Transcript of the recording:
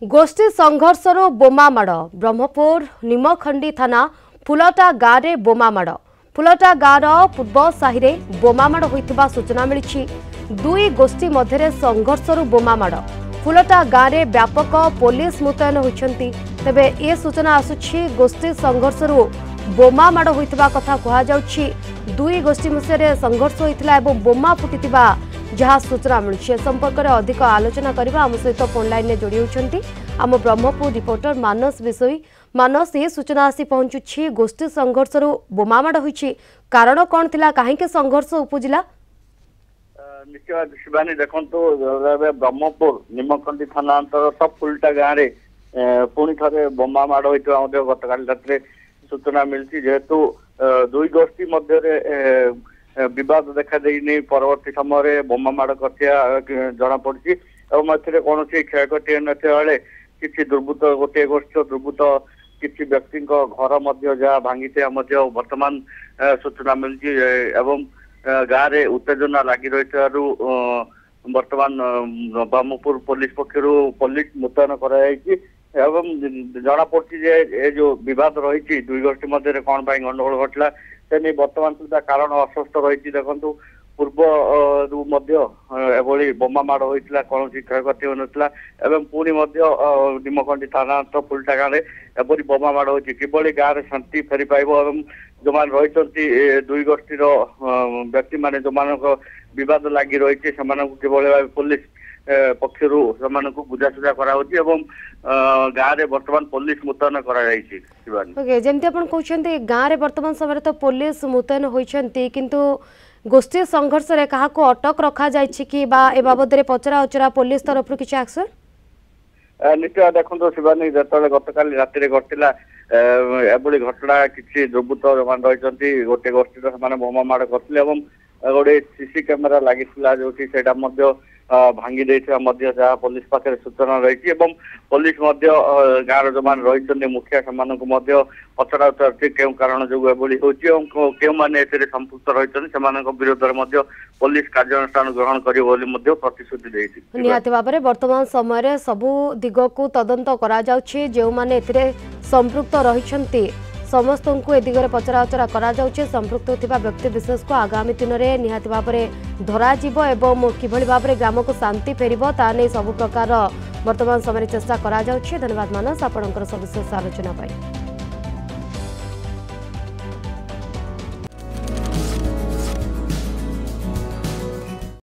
गोष्ठी संघर्षर बोमामाड़ ब्रह्मपुर निमखंडी थाना फुलटा गाँव में बोमामाड़ फुलटा गाँव पूर्व साहि बोमामाड़ होता सूचना मिली। दुई गोष्ठी मध्य संघर्षर बोमामाड़ फुलटा गाँव में व्यापक पुलिस मुतयन होती। तेबे ए सूचना आसुछि गोष्ठी संघर्षर बोमामाड़ होता कथा कहुछि। दुई गोष्ठी मध्य संघर्ष होता और बोमा फुटी जहाँ सूचना मिली। संपर्क में अधिक आलोचना करने आम सहित फोन लाइन में जोड़ी होती आम ब्रह्मपुर रिपोर्टर मानस विषय। मानस ये सूचना आसी पहुंचुछि गोष्ठी संघर्षर बोमामाड़ होइछि कारण कौन थिला कहीं संघर्ष उपजिला? निश्चय शिवानी देखो ब्रह्मपुर निमखंडी थाना अंतर्गत फुलटा गाँव में पुणी थे बोमामाड़ होता गतकाली रात सूचना मिली। जेहेतु दुई गोष्ठी मध्य विवाद देखा देनी परवर्ती समय बोमामाड़ कर जना पड़ी कौन क्षयक्षति नथिबा किसी दुर्बृत्त गोटे गोष्ठी दुर्बृत्त किसी व्यक्ति घर जहाँ भांगी वर्तमान सूचना मिली एवं गाँव में उत्तेजना लगी रही वर्तमान ब्रह्मपुर पुलिस पक्षर पुलिस मुतयन एवं जना पड़ी जो विवाद रही दुई गोष्ठी मध्य कौन गंडगोल घटला से नहीं वर्तमान सुधा कारण अस्वस्थ रही। देखो पूर्व एभली बोमामाड़ होता कौन क्षयक्षति होता पुणी निमखंडी थाना फुलटा गाँव में एपरी बोमामाड़ होती किभली गाँव में शांति फेरी पाइब एवं जो मैंने रही दुई गोष्ठीर व्यक्ति मान जो बद लगी रही किभली पुलिस पक्षर बुझासुझा गाँव में वर्तमान पुलिस मुतयन जमी आप गाँव में वर्तमान समय तो पुलिस मुतयन होती किंतु गोष्ठी संघर्ष रे कहा को अटक रखा जायछि कि बा ए बाबद रे पचरा उचरा पुलिस तरफ किसी एक्शन? निश्चय देखो शिवानी जो गतकाली रात घटला एभली घटना किसी दुर्बृत्त रही गोटे गोष्ठी बोमामाड़ करते गोटे सीसी कैमेरा लगी जो भांगी जहाँ पुलिस पाखे सूचना रही पुलिस गाँव जो रही मुखिया से पचरा उचर क्यों कारण जो क्यों मैंने संपुक्त रही विरोध में पुलिस कार्यानुष्ठान ग्रहण कर प्रतिश्रुति देती। निहाती भाव में वर्तमान समय सबू दिग को तदंत कर जो मैंने संपृक्त रही समस्त को ए दिगरे पचराउचरा संपृक्त होता व्यक्ति विशेष को आगामी दिन में निहाती भाव में धराजिब एवं किभली भाव में ग्राम को शांति फेरिब ताने सबु प्रकार वर्तमान समय चेष्टा करा जाउछि। धन्यवाद मानस आपणकर सविशेष आलोचना पाई।